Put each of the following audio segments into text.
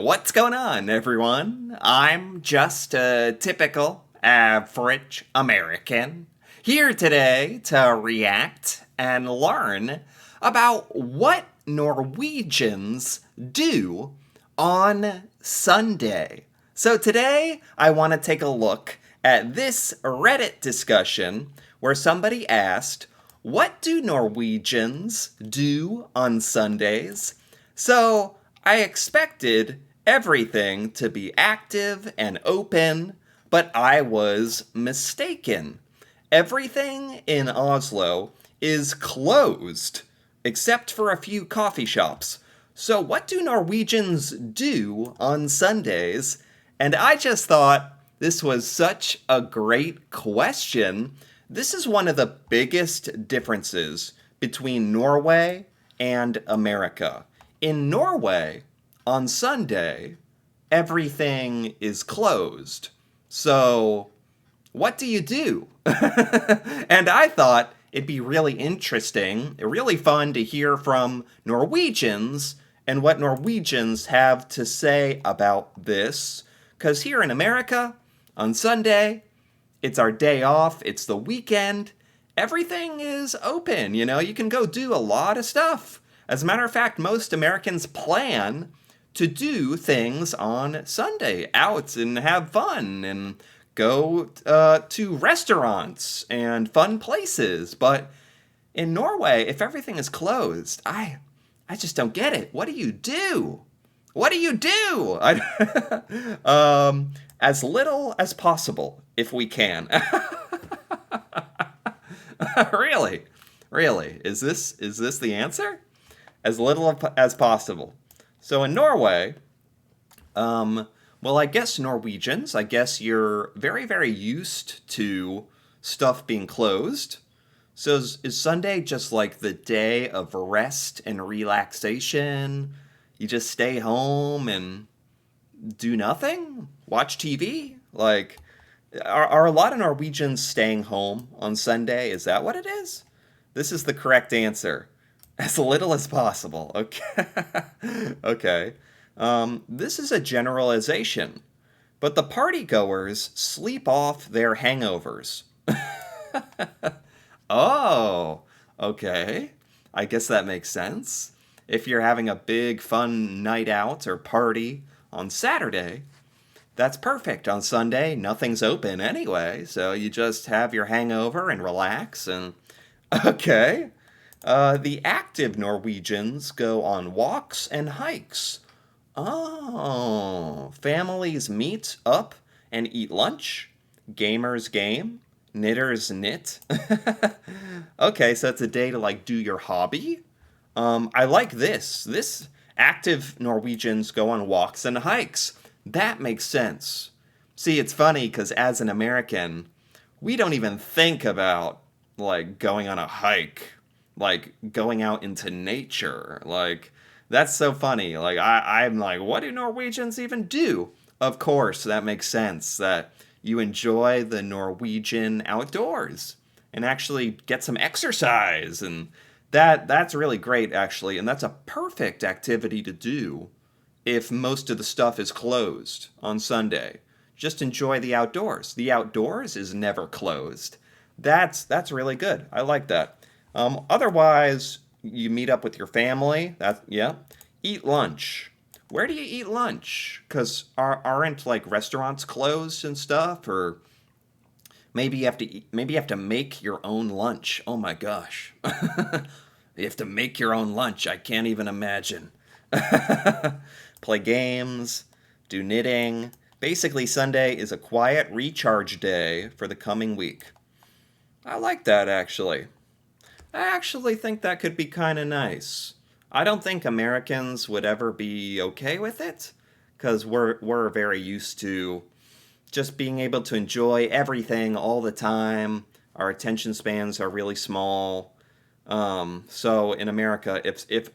What's going on, everyone? I'm just a typical average American here today to react and learn about what Norwegians do on Sunday. So today I want to take a look at this Reddit discussion where somebody asked, "What do Norwegians do on Sundays?" So I expected everything to be active and open, but I was mistaken. Everything in Oslo is closed, except for a few coffee shops. So, what do Norwegians do on Sundays? And I just thought this was such a great question. This is one of the biggest differences between Norway and America. In Norway, on Sunday, everything is closed. So, what do you do? And I thought it'd be really interesting, really fun to hear from Norwegians and what Norwegians have to say about this. Because here in America, on Sunday, it's our day off, it's the weekend, everything is open. You can go do a lot of stuff. As a matter of fact, most Americans plan to do things on Sunday, out and have fun and go to restaurants and fun places. But in Norway, if everything is closed, I just don't get it. What do you do? What do you do? As little as possible, if we can. Really, really, is this the answer? As little as possible. So in Norway, well, I guess Norwegians, I guess you're very, very used to stuff being closed. So is Sunday just like the day of rest and relaxation? You just stay home and do nothing? Watch TV? Like, are a lot of Norwegians staying home on Sunday? Is that what it is? This is the correct answer. As little as possible. Okay. Okay. This is a generalization, but the partygoers sleep off their hangovers. Oh, okay. I guess that makes sense. If you're having a big fun night out or party on Saturday, that's perfect. On Sunday, nothing's open anyway, so you just have your hangover and relax and okay. The active Norwegians go on walks and hikes. Oh, families meet up and eat lunch. Gamers game. Knitters knit. Okay, so it's a day to like do your hobby. I like this. This active Norwegians go on walks and hikes. That makes sense. See, it's funny because as an American, we don't even think about like going on a hike, like going out into nature. Like that's so funny. Like I'm like, what do Norwegians even do? Of course, that makes sense that you enjoy the Norwegian outdoors and actually get some exercise and that's really great actually, and that's a perfect activity to do if most of the stuff is closed on Sunday. Just enjoy the outdoors. The outdoors is never closed. That's really good. I like that. Otherwise, you meet up with your family. That yeah. Eat lunch. Where do you eat lunch? Cause aren't like restaurants closed and stuff, or maybe you have to maybe you have to make your own lunch. Oh my gosh. You have to make your own lunch. I can't even imagine. Play games, do knitting. Basically, Sunday is a quiet recharge day for the coming week. I like that actually. I actually think that could be kind of nice. I don't think Americans would ever be okay with it because we're very used to just being able to enjoy everything all the time. Our attention spans are really small. So in America, if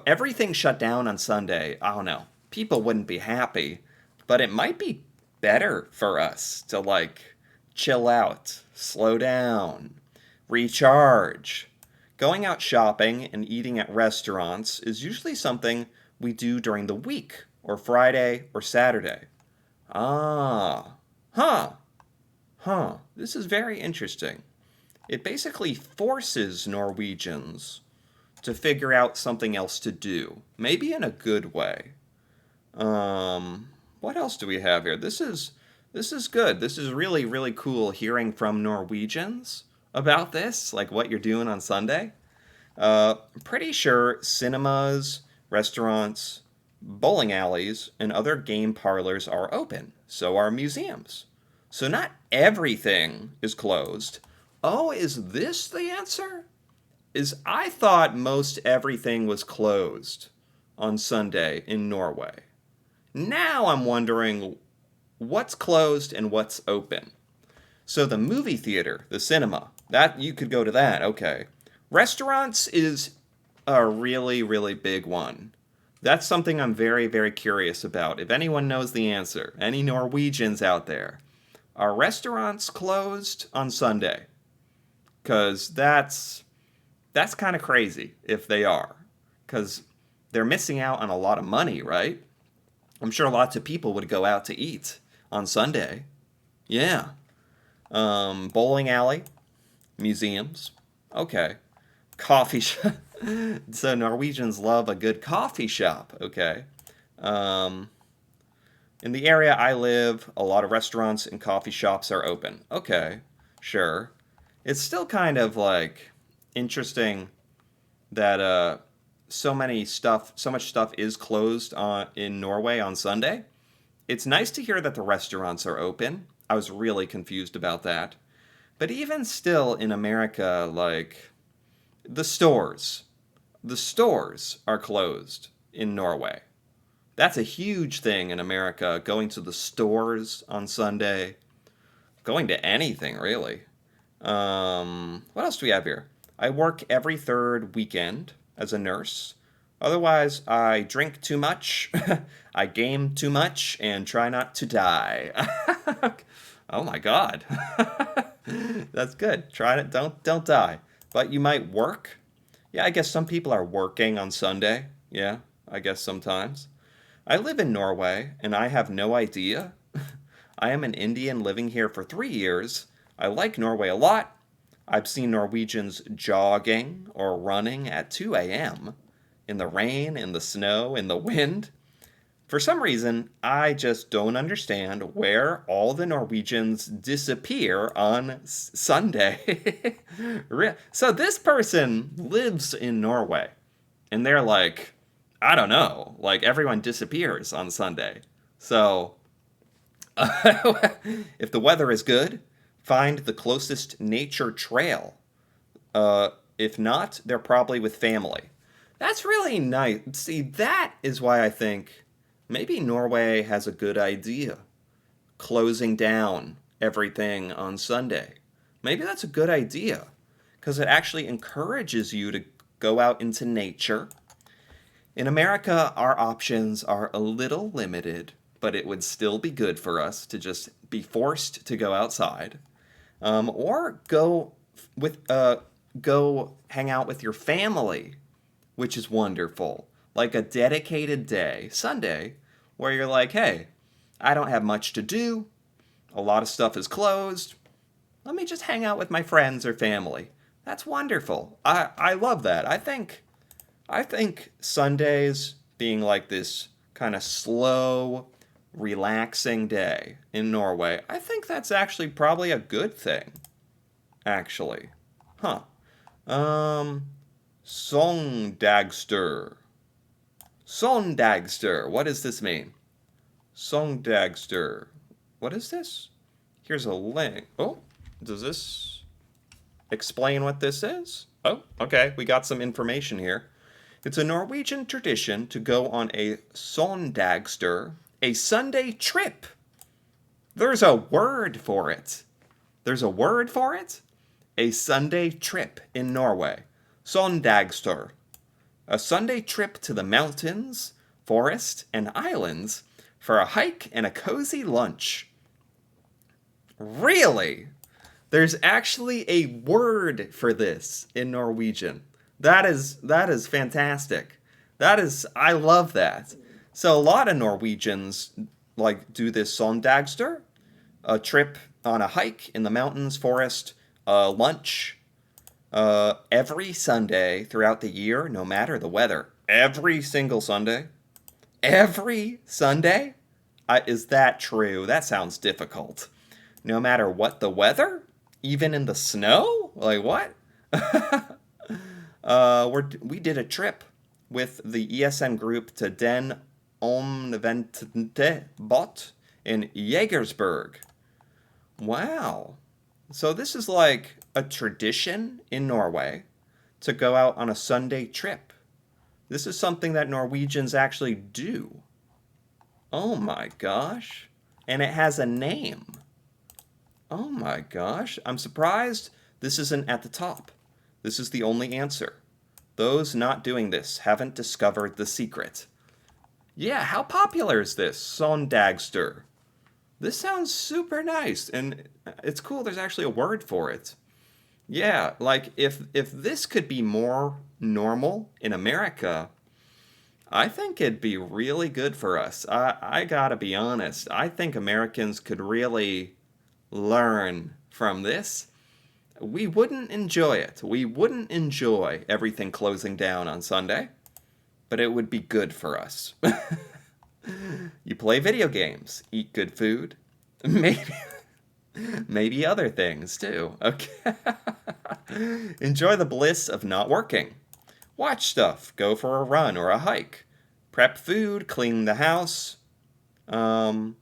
everything shut down on Sunday, I don't know, people wouldn't be happy, but it might be better for us to like chill out, slow down, recharge. Going out shopping and eating at restaurants is usually something we do during the week or Friday or Saturday. Ah, huh, huh. This is very interesting. It basically forces Norwegians to figure out something else to do, maybe in a good way. What else do we have here? This is good. This is really really cool hearing from Norwegians about this, like what you're doing on Sunday. Pretty sure cinemas, restaurants, bowling alleys, and other game parlors are open. So are museums. So not everything is closed. Oh, is this the answer? Is I thought most everything was closed on Sunday in Norway. Now I'm wondering what's closed and what's open. So the movie theater, the cinema, that you could go to that, okay. Restaurants is a really, really big one. That's something I'm very, very curious about. If anyone knows the answer, any Norwegians out there, are restaurants closed on Sunday? Because that's kind of crazy if they are. Because they're missing out on a lot of money, right? I'm sure lots of people would go out to eat on Sunday. Yeah. Bowling alley, museums. Okay. Coffee shop. So Norwegians love a good coffee shop. Okay. Um, in the area I live, a lot of restaurants and coffee shops are open. Okay. Sure. It's still kind of like interesting that so much stuff is closed in Norway on Sunday. It's nice to hear that the restaurants are open. I was really confused about that. But even still in America, like the stores, the stores are closed in Norway. That's a huge thing in America, going to the stores on Sunday, going to anything really. What else do we have here? I work every third weekend as a nurse. Otherwise, I drink too much, I game too much, and try not to die. Oh my God. That's good. Try it. Don't die. But you might work. Yeah, I guess some people are working on Sunday. Yeah, I guess sometimes. I live in Norway, and I have no idea. I am an Indian living here for 3 years. I like Norway a lot. I've seen Norwegians jogging or running at 2 a.m. in the rain, in the snow, in the wind. For some reason, I just don't understand where all the Norwegians disappear on Sunday. So this person lives in Norway, and they're like, I don't know, like everyone disappears on Sunday. So if the weather is good, find the closest nature trail. If not, they're probably with family. That's really nice. See, that is why I think maybe Norway has a good idea. Closing down everything on Sunday. Maybe that's a good idea. Because it actually encourages you to go out into nature. In America, our options are a little limited, but it would still be good for us to just be forced to go outside. Or go hang out with your family, which is wonderful. Like a dedicated day, Sunday, where you're like, hey, I don't have much to do. A lot of stuff is closed. Let me just hang out with my friends or family. That's wonderful. I love that. I think Sundays being like this kind of slow, relaxing day in Norway, I think that's actually probably a good thing. Actually. Huh. Um, Songdagster. Songdagster. What does this mean? Songdagster. What is this? Here's a link. Oh, does this explain what this is? Oh, okay. We got some information here. It's a Norwegian tradition to go on a Songdagster, a Sunday trip. There's a word for it. There's a word for it? A Sunday trip in Norway. Songdagster. A Sunday trip to the mountains, forest, and islands for a hike and a cozy lunch. Really? There's actually a word for this in Norwegian. That is fantastic. I love that. So a lot of Norwegians like do this Sondagster, a trip on a hike in the mountains, forest, lunch, every Sunday throughout the year, no matter the weather. Every single Sunday. Every Sunday? Is that true? That sounds difficult. No matter what the weather? Even in the snow? Like what? We did a trip with the ESN group to Den Omvendte Bot in Jägersburg. Wow. So this is like a tradition in Norway to go out on a Sunday trip. This is something that Norwegians actually do. Oh my gosh. And it has a name. Oh my gosh. I'm surprised this isn't at the top. This is the only answer. Those not doing this haven't discovered the secret. Yeah, how popular is this Sondagster? This sounds super nice, and it's cool there's actually a word for it. Yeah, like if this could be more normal in America, I think it'd be really good for us. I gotta be honest. I think Americans could really learn from this. We wouldn't enjoy it. We wouldn't enjoy everything closing down on Sunday, but it would be good for us. You play video games, eat good food, maybe maybe other things too. Okay. Enjoy the bliss of not working. Watch stuff, go for a run or a hike, prep food, clean the house. I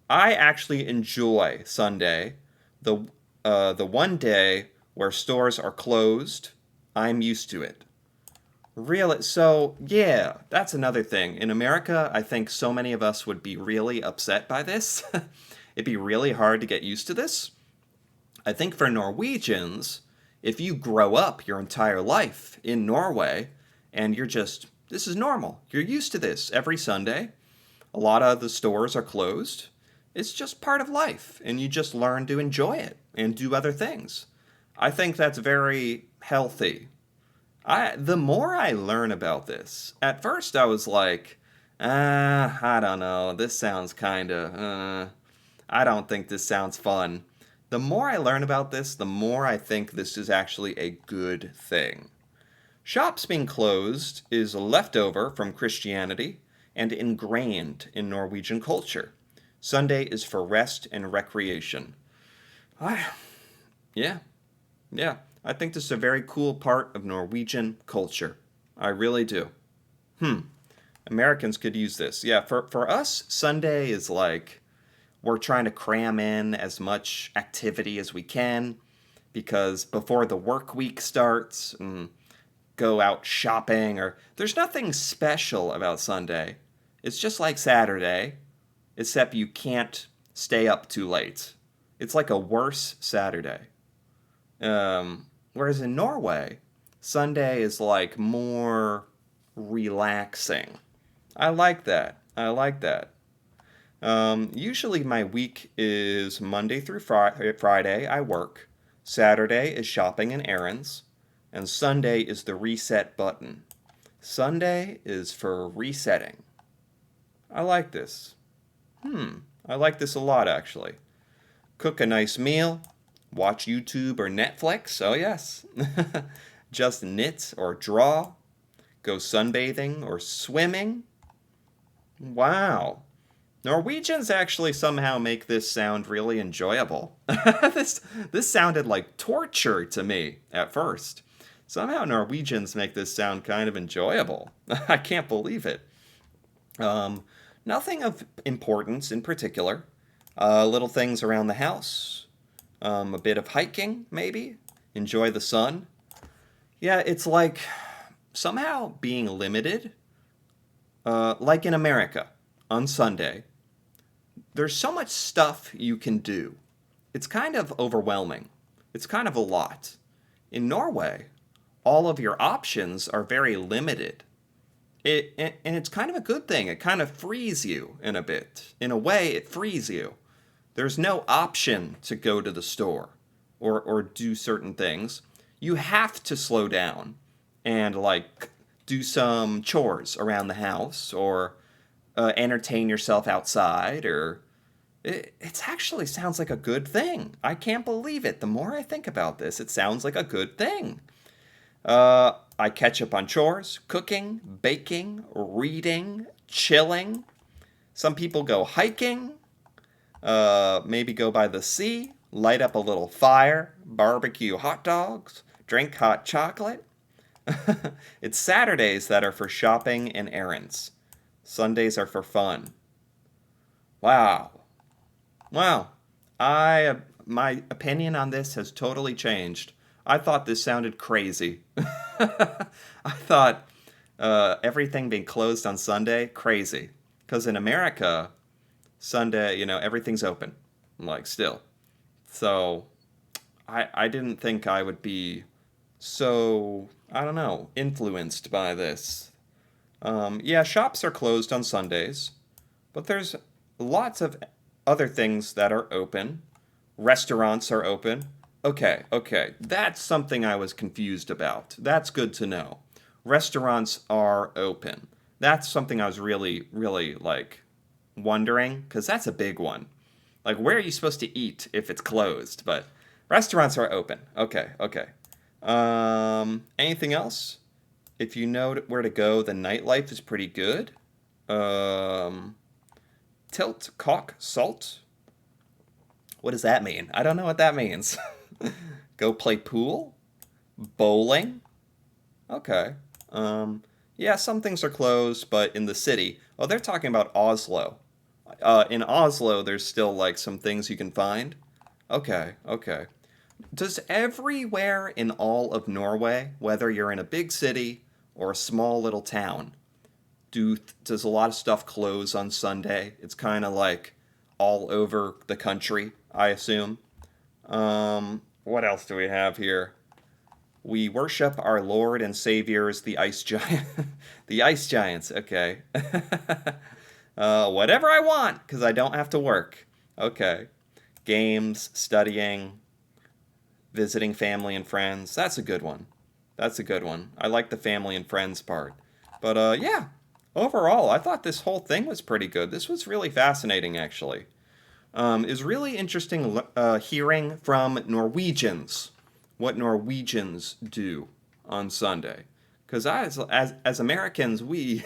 actually enjoy Sunday, the one day where stores are closed. I'm used to it. Really? So, yeah, that's another thing. In America, I think so many of us would be really upset by this. It'd be really hard to get used to this. I think for Norwegians, if you grow up your entire life in Norway and this is normal, you're used to this every Sunday, a lot of the stores are closed. It's just part of life, and you just learn to enjoy it and do other things. I think that's very healthy. The more I learn about this, at first I was like, I don't know, this sounds kind of, I don't think this sounds fun. The more I learn about this, the more I think this is actually a good thing. Shops being closed is a leftover from Christianity and ingrained in Norwegian culture. Sunday is for rest and recreation. I, yeah, yeah, I think this is a very cool part of Norwegian culture. I really do. Americans could use this. Yeah, for us, Sunday is like we're trying to cram in as much activity as we can because before the work week starts, go out shopping, or there's nothing special about Sunday. It's just like Saturday, except you can't stay up too late. It's like a worse Saturday. Whereas in Norway, Sunday is like more relaxing. I like that. I like that. Usually my week is Monday through Friday, I work. Saturday is shopping and errands. And Sunday is the reset button. Sunday is for resetting. I like this. I like this a lot, actually. Cook a nice meal. Watch YouTube or Netflix. Oh, yes. Just knit or draw. Go sunbathing or swimming. Wow. Norwegians actually somehow make this sound really enjoyable. this sounded like torture to me at first. Somehow Norwegians make this sound kind of enjoyable. I can't believe it. Nothing of importance in particular. Little things around the house. A bit of hiking, maybe. Enjoy the sun. Yeah, it's like somehow being limited. Like in America, on Sunday, there's so much stuff you can do. It's kind of overwhelming. It's kind of a lot. In Norway, all of your options are very limited. And it's kind of a good thing. It kind of frees you in a bit. In a way, it frees you. There's no option to go to the store or do certain things. You have to slow down and like do some chores around the house or entertain yourself outside, or it actually sounds like a good thing. I can't believe it. The more I think about this, it sounds like a good thing. I catch up on chores, cooking, baking, reading, chilling. Some people go hiking, maybe go by the sea, light up a little fire, barbecue hot dogs, drink hot chocolate. It's Saturdays that are for shopping and errands. Sundays are for fun. Wow. Wow. My opinion on this has totally changed. I thought this sounded crazy. I thought everything being closed on Sunday, crazy. Because in America, Sunday, everything's open. Like, still. So, I didn't think I would be so, I don't know, influenced by this. Yeah, shops are closed on Sundays, but there's lots of other things that are open. Restaurants are open. Okay, that's something I was confused about. That's good to know. Restaurants are open. That's something I was really, really like wondering, because that's a big one. Like, where are you supposed to eat if it's closed? But restaurants are open. Okay. Anything else? If you know where to go, the nightlife is pretty good. Um, Tilt, caulk, salt. What does that mean? I don't know what that means. Go play pool? Bowling? Okay. Yeah, some things are closed, but in the city. Oh, they're talking about Oslo. In Oslo, there's still like some things you can find. Okay. Does everywhere in all of Norway, whether you're in a big city or a small little town, does a lot of stuff close on Sunday? It's kind of like all over the country, I assume. What else do we have here? We worship our Lord and Saviors, the ice giant, the ice giants. Okay. Whatever I want, because I don't have to work. Okay. Games, studying, visiting family and friends. That's a good one. I like the family and friends part. But yeah, overall, I thought this whole thing was pretty good. This was really fascinating, actually. It was really interesting hearing from Norwegians what Norwegians do on Sunday. Because as Americans, we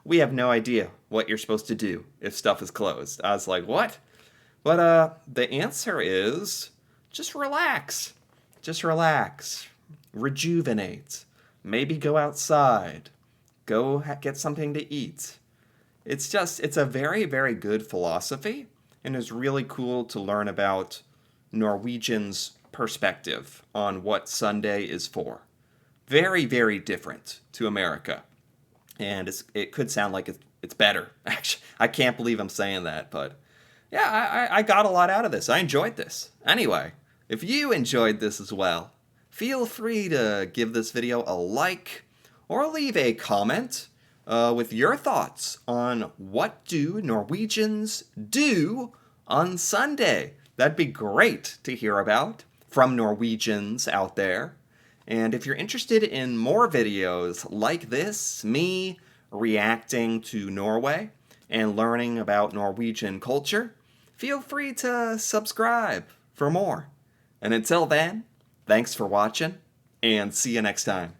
we have no idea what you're supposed to do if stuff is closed. I was like, what? But the answer is just relax. Just relax. Rejuvenate. Maybe go outside. Go get something to eat. It's a very, very good philosophy, and it's really cool to learn about Norwegians' perspective on what Sunday is for. Very, very different to America. And it could sound like it's better. Actually, I can't believe I'm saying that, but yeah, I got a lot out of this. I enjoyed this. Anyway, if you enjoyed this as well, feel free to give this video a like or leave a comment with your thoughts on what do Norwegians do on Sunday. That'd be great to hear about from Norwegians out there. And if you're interested in more videos like this, me reacting to Norway and learning about Norwegian culture, feel free to subscribe for more. And until then, thanks for watching, and see you next time.